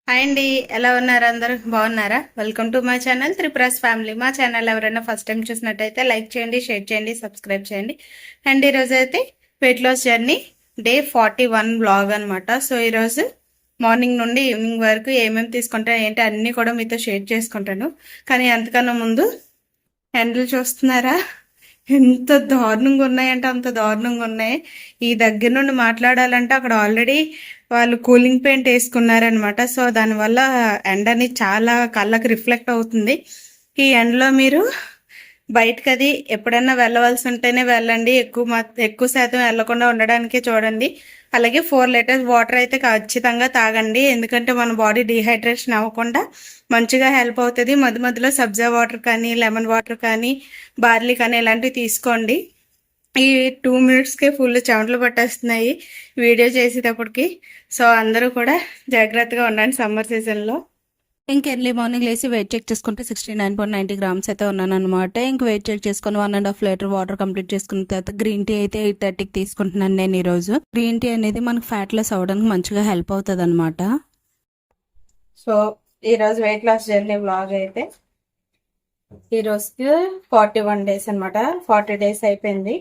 Hi అండి. ఎలా ఉన్నారు? అందరూ బాగున్నారా? Welcome to my channel Tripura's family. మా ఛానల్ ఎవరైనా ఫస్ట్ టైం చూసినట్టయితే లైక్ చేయండి, షేర్ చేయండి, సబ్స్క్రైబ్ చేయండి. అండ్ ఈరోజు అయితే weight loss journey day 41 blog అనమాట. సో ఈరోజు మార్నింగ్ నుండి ఈవినింగ్ వరకు ఏమేమి తీసుకుంటాను ఏంటి అన్నీ కూడా మీతో షేర్ చేసుకుంటాను. కానీ అంతకన్నా ముందు ఎండలు చూస్తున్నారా? ఎంత దారుణంగా ఉన్నాయంటే అంత దారుణంగా ఉన్నాయి. ఈ దగ్గర నుండి మాట్లాడాలంటే అక్కడ ఆల్రెడీ వాళ్ళు కూలింగ్ పెయింట్ వేసుకున్నారనమాట. సో దానివల్ల ఎండని చాలా కళ్ళకి రిఫ్లెక్ట్ అవుతుంది. ఈ ఎండలో మీరు బయటకు అది ఎప్పుడైనా వెళ్ళవలసి ఉంటేనే వెళ్ళండి. ఎక్కువ శాతం వెళ్ళకుండా ఉండడానికే చూడండి. అలాగే 4 లీటర్స్ వాటర్ అయితే ఖచ్చితంగా తాగండి. ఎందుకంటే మన బాడీ డీహైడ్రేషన్ అవ్వకుండా మంచిగా హెల్ప్ అవుతుంది. మధ్య మధ్యలో సబ్జా వాటర్ కానీ, లెమన్ వాటర్ కానీ, బార్లీ కానీ ఇలాంటివి తీసుకోండి. ఈ 2 మినిట్స్కే ఫుల్ చెమటలు పట్టేస్తున్నాయి వీడియో చేసేటప్పటికి. సో అందరూ కూడా జాగ్రత్తగా ఉండండి సమ్మర్ సీజన్లో. ఇంక ఎర్లీ మార్నింగ్ లేసి వెయిట్ చెక్ చేసుకుంటే 69.90 గ్రామ్స్ అయితే ఉన్నాను అనమాట. ఇంక వెయిట్ చెక్ చేసుకుని 1.5 లీటర్ వాటర్ కంప్లీట్ చేసుకున్న తర్వాత గ్రీన్ టీ అయితే 8:30కి తీసుకుంటున్నాను నేను ఈరోజు. గ్రీన్ టీ అనేది మనకు ఫ్యాట్ లెస్ అవ్వడానికి మంచిగా హెల్ప్ అవుతుంది అనమాట. సో ఈరోజు వెయిట్ లాస్ జర్నీ వ్లాగ్ అయితే ఈరోజుకి 41 డేస్ అనమాట. 40 డేస్ అయిపోయింది.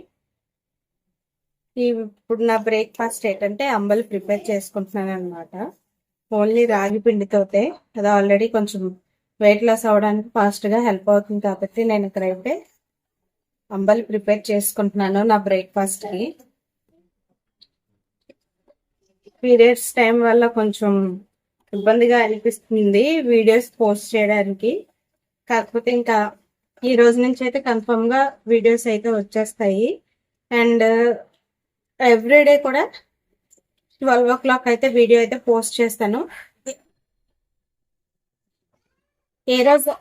ఇప్పుడు నా బ్రేక్ఫాస్ట్ ఏంటంటే అంబలి ప్రిపేర్ చేసుకుంటున్నాను అనమాట. ఓన్లీ రాగి పిండితోతే అది ఆల్రెడీ కొంచెం వెయిట్ లాస్ అవ్వడానికి ఫాస్ట్గా హెల్ప్ అవుతుంది కాబట్టి నేను ఇక్కడైతే అంబలి ప్రిపేర్ చేసుకుంటున్నాను నా బ్రేక్ఫాస్ట్కి. పీరియడ్స్ టైం వల్ల కొంచెం ఇబ్బందిగా అనిపిస్తుంది వీడియోస్ పోస్ట్ చేయడానికి. కాకపోతే ఇంకా ఈ రోజు నుంచి అయితే కన్ఫర్మ్గా వీడియోస్ అయితే వచ్చేస్తాయి. అండ్ ఎవ్రీడే కూడా 12 o'clock అయితే వీడియో అయితే పోస్ట్ చేస్తాను. ఏ రోజు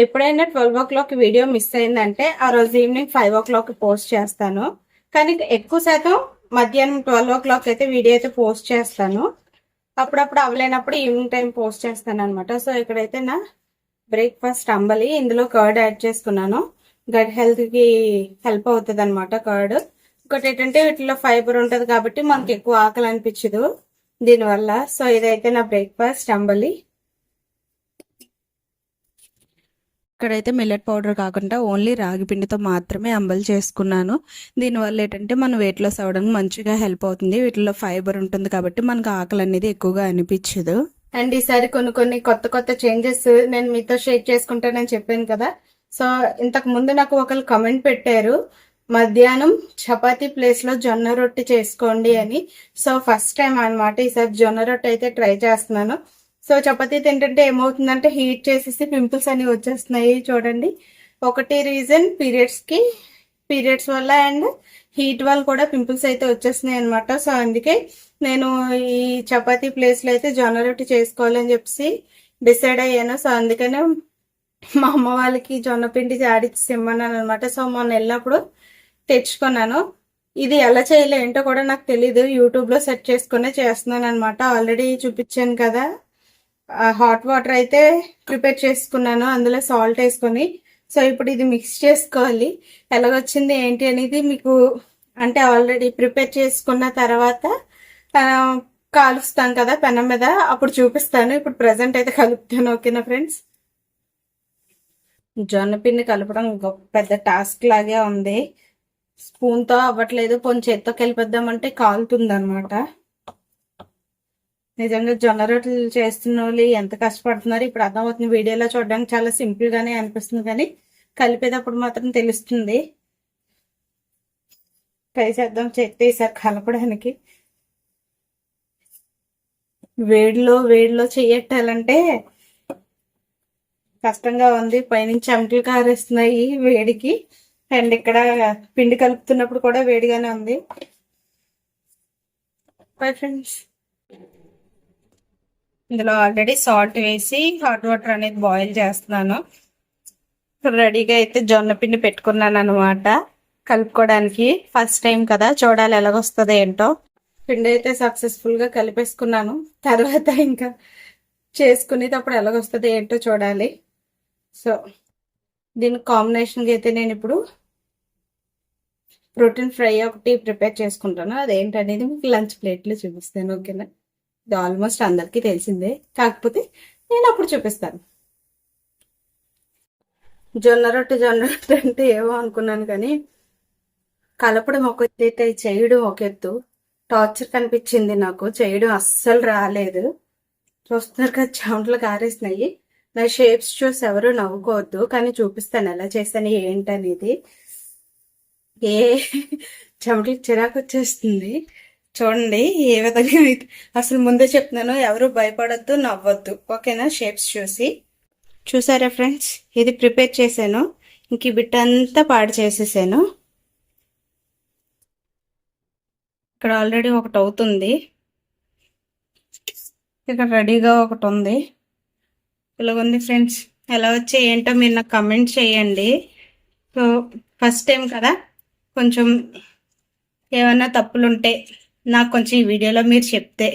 ఎప్పుడైనా 12 o'clock వీడియో మిస్ అయిందంటే ఆ రోజు ఈవినింగ్ 5 o'clock పోస్ట్ చేస్తాను. కానీ ఎక్కువ శాతం మధ్యాహ్నం 12 o'clock అయితే వీడియో అయితే పోస్ట్ చేస్తాను. అప్పుడప్పుడు అవ్వలేనప్పుడు ఈవినింగ్ టైం పోస్ట్ చేస్తాను అనమాట. సో ఇక్కడైతే నా బ్రేక్ఫాస్ట్ అంబలి, ఇందులో కర్డ్ యాడ్ చేసుకున్నాను. గట్ హెల్త్కి హెల్ప్ అవుతుంది అనమాట కర్డ్. ఇంకోటి ఏంటంటే వీటిలో ఫైబర్ ఉంటుంది కాబట్టి మనకి ఎక్కువ ఆకలి అనిపించదు దీనివల్ల. సో ఇదైతే నా బ్రేక్ఫాస్ట్ అంబలి. ఇక్కడైతే మిల్లెట్ పౌడర్ కాకుండా ఓన్లీ రాగి పిండితో మాత్రమే అంబలి చేసుకున్నాను. దీనివల్ల ఏంటంటే మనం వెయిట్ లాస్ అవ్వడానికి మంచిగా హెల్ప్ అవుతుంది. వీటిలో ఫైబర్ ఉంటుంది కాబట్టి మనకు ఆకలి అనేది ఎక్కువగా అనిపించదు. అండ్ ఈసారి కొన్ని కొత్త కొత్త చేంజెస్ నేను మీతో షేర్ చేసుకుంటానని చెప్పాను కదా. సో ఇంతకు ముందు నాకు ఒకరు కమెంట్ పెట్టారు, మధ్యాహ్నం చపాతీ ప్లేస్ లో జొన్న రొట్టె చేసుకోండి అని. సో ఫస్ట్ టైం అనమాట ఈసారి జొన్న రొట్టె అయితే ట్రై చేస్తున్నాను. సో చపాతీ తింటుంటే ఏమవుతుందంటే హీట్ చేసేసి పింపుల్స్ అని వచ్చేస్తున్నాయి చూడండి. ఒకటి రీజన్ పీరియడ్స్ వల్ల అండ్ హీట్ వల్ల కూడా పింపుల్స్ అయితే వచ్చేస్తున్నాయి అనమాట. సో అందుకే నేను ఈ చపాతీ ప్లేస్ లో అయితే జొన్న రొట్టె చేసుకోవాలని చెప్పి డిసైడ్ అయ్యాను. సో అందుకనే మా అమ్మ వాళ్ళకి జొన్న పిండి ఆడిచ్చి ఇమ్మన్నాను అనమాట. సో మొన్న వెళ్ళినప్పుడు తెచ్చుకున్నాను. ఇది ఎలా చేయాలో ఏంటో కూడా నాకు తెలీదు. యూట్యూబ్లో సెర్చ్ చేసుకునే చేస్తున్నాను అనమాట. ఆల్రెడీ చూపించాను కదా. హాట్ వాటర్ అయితే ప్రిపేర్ చేసుకున్నాను, అందులో సాల్ట్ వేసుకొని. సో ఇప్పుడు ఇది మిక్స్ చేసుకోవాలి. ఎలాగొచ్చింది ఏంటి అనేది మీకు అంటే ఆల్రెడీ ప్రిపేర్ చేసుకున్న తర్వాత కాలుస్తాం కదా పెనం మీద, అప్పుడు చూపిస్తాను. ఇప్పుడు ప్రజెంట్ అయితే కలుపుతాను. ఓకేనా ఫ్రెండ్స్? జొన్న పిండి కలపడం గొప్ప పెద్ద టాస్క్ లాగే ఉంది. స్పూన్తో అవ్వట్లేదు, కొంచెం చేత్తో కలిపిద్దామంటే కాలుతుంది అనమాట. నిజంగా జొన్న రొట్టెలు చేస్తున్న వాళ్ళు ఎంత కష్టపడుతున్నారు ఇప్పుడు అర్థమవుతుంది. వీడియోలో చూడడానికి చాలా సింపుల్ గానే అనిపిస్తుంది, కానీ కలిపేటప్పుడు మాత్రం తెలుస్తుంది. ట్రై చేద్దాం చేస్తే ఈసారి కలపడానికి. వేడిలో చెయ్యట్టాలంటే కష్టంగా ఉంది. పైనుంచి చెమటలు కారేస్తున్నాయి వేడికి. అండ్ ఇక్కడ పిండి కలుపుతున్నప్పుడు కూడా వేడిగానే ఉంది. ఫ్రెండ్స్, ఇందులో ఆల్రెడీ సాల్ట్ వేసి హాట్ వాటర్ అనేది బాయిల్ చేస్తున్నాను. రెడీగా అయితే జొన్న పిండి పెట్టుకున్నాను అనమాట కలుపుకోవడానికి. ఫస్ట్ టైం కదా, చూడాలి ఎలాగొస్తుంది ఏంటో. పిండి అయితే సక్సెస్ఫుల్ గా కలిపేసుకున్నాను. తర్వాత ఇంకా చేసుకునేటప్పుడు ఎలాగొస్తుంది ఏంటో చూడాలి. సో దీనికి కాంబినేషన్గా అయితే నేను ఇప్పుడు ప్రోటీన్ ఫ్రై ఒకటి ప్రిపేర్ చేసుకుంటాను. అదేంటనేది మీకు లంచ్ ప్లేట్లో చూపిస్తాను. ఓకేనా? ఇది ఆల్మోస్ట్ అందరికీ తెలిసిందే, కాకపోతే నేను అప్పుడు చూపిస్తాను. జొన్న రొట్టె అంటే ఏమో అనుకున్నాను, కానీ కలపడం ఒక ఎత్తు, చేయడం ఒక ఎత్తు. టార్చర్ కనిపించింది నాకు, చేయడం అస్సలు రాలేదు. చూస్తున్నారు కదా, చెమటలు కారేసినాయి. నా షేప్స్ చూసి ఎవరు నవ్వుకోవద్దు, కానీ చూపిస్తాను ఎలా చేస్తాను ఏంటనేది. ఏ చెమటలు చిరాకు వచ్చేస్తుంది చూడండి ఏ విధంగా అయితే. అసలు ముందే చెప్తున్నాను, ఎవరు భయపడద్దు, నవ్వద్దు, ఓకేనా? షేప్స్ చూసి. చూసారా ఫ్రెండ్స్, ఇది ప్రిపేర్ చేశాను. ఇంక ఈ బిట్ అంతా పాడు చేసేసాను. ఇక్కడ ఆల్రెడీ ఒకటి అవుతుంది, ఇక్కడ రెడీగా ఒకటి ఉంది. ఇలాగుంది ఫ్రెండ్స్. ఎలా వచ్చి ఏంటో మీరు నాకు కమెంట్ చేయండి. సో ఫస్ట్ టైం కదా, కొంచెం ఏమైనా తప్పులుంటే నాకు కొంచెం ఈ వీడియోలో మీరు చెప్తే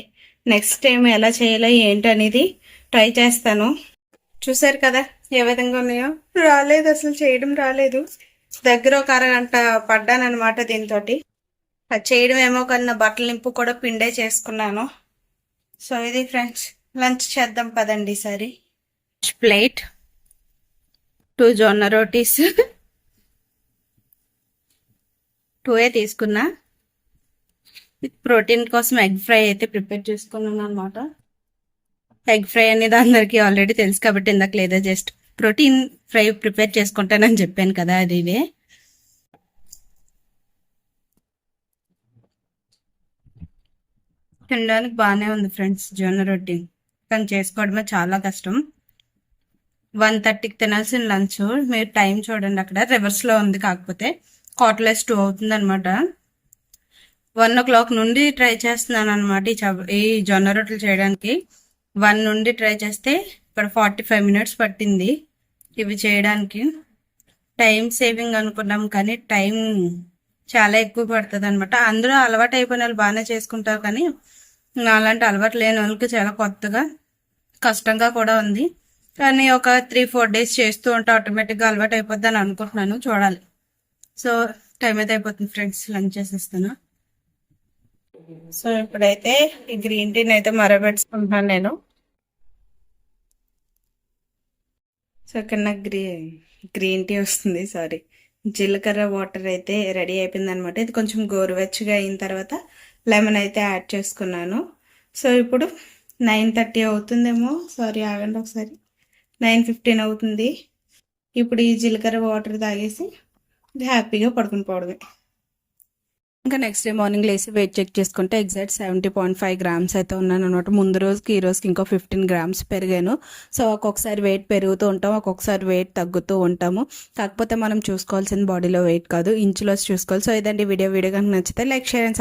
నెక్స్ట్ టైం ఎలా చేయాలో ఏంటి అనేది ట్రై చేస్తాను. చూసారు కదా ఏ విధంగా ఉన్నాయో. రాలేదు, అసలు చేయడం రాలేదు. దగ్గర ఒక అరగంట పడ్డానమాట దీంతో. అది చేయడం ఏమో కన్నా బట్టలు నింపు కూడా పిండే చేసుకున్నాను. సో ఇది ఫ్రెండ్స్, లంచ్ చేద్దాం పదండి. ఈసారి ప్లేట్ 2 జొన్న రోటీస్ 2 తీసుకున్నా. ప్రోటీన్ కోసం ఎగ్ ఫ్రై అయితే ప్రిపేర్ చేసుకున్నాను అనమాట. ఎగ్ ఫ్రై అనేది అందరికీ ఆల్రెడీ తెలుసు కాబట్టి ఇందాక లేదా జస్ట్ ప్రోటీన్ ఫ్రై ప్రిపేర్ చేసుకుంటానని చెప్పాను కదా, అది ఇదే. తినడానికి బాగానే ఉంది ఫ్రెండ్స్ జొన్న రొట్టి, కానీ చేసుకోవడమే చాలా కష్టం. 1:30కి తినాల్సిన లంచ్ మీరు టైం చూడండి, అక్కడ రివర్స్లో ఉంది, కాకపోతే 1:45 అవుతుంది అనమాట. 1 o'clock నుండి ట్రై చేస్తున్నాను అనమాట ఈ జొన్న రొట్టెలు చేయడానికి. 1 నుండి ట్రై చేస్తే ఇక్కడ 45 minutes పట్టింది ఇవి చేయడానికి. టైం సేవింగ్ అనుకున్నాం, కానీ టైం చాలా ఎక్కువ పడుతుంది అనమాట. అందరూ అలవాటు అయిపోయిన వాళ్ళు బాగానే చేసుకుంటారు, కానీ అలాంటి అలవాటు లేని వాళ్ళకి చాలా కొత్తగా కష్టంగా కూడా ఉంది. కానీ ఒక 3-4 days చేస్తూ ఉంటే ఆటోమేటిక్గా అలవాటు అయిపోద్ది అని అనుకుంటున్నాను, చూడాలి. సో టైం అయితే అయిపోతుంది ఫ్రెండ్స్, లంచ్ చేసేస్తాను. సో ఇప్పుడైతే ఈ గ్రీన్ టీని అయితే మరబెట్టుకుంటున్నాను నేను. సో ఇక్కడ నాకు గ్రీన్ టీ వస్తుంది, సారీ, జీలకర్ర వాటర్ అయితే రెడీ అయిపోయింది అనమాట. ఇది కొంచెం గోరువెచ్చగా అయిన తర్వాత లెమన్ అయితే యాడ్ చేసుకున్నాను. సో ఇప్పుడు 9:30 అవుతుందేమో, సారీ ఆగండి ఒకసారి, 9:15 అవుతుంది. ఇప్పుడు ఈ జీలకర్ర వాటర్ తాగేసి హ్యాపీగా పడుకుని పోవడమే. ఇంకా నెక్స్ట్ డే మార్నింగ్ లేసి వెయిట్ చెక్ చేసుకుంటే ఎగ్జాక్ట్ 70.5 grams అయితే ఉన్నాను అనమాట. ముందు రోజుకి ఈ రోజుకి ఇంకో 15 grams పెరిగాను. సో ఒక్కొక్కసారి వెయిట్ పెరుగుతూ ఉంటాం, ఒక్కొక్కసారి వెయిట్ తగ్గుతూ ఉంటాము. కాకపోతే మనం చూసుకోవాల్సిన బాడీలో వెయిట్ కాదు, ఇంచులో చూసుకోవాలి. సో ఇదండి వీడియో కనుక నచ్చితే లైక్, షేర్ అండ్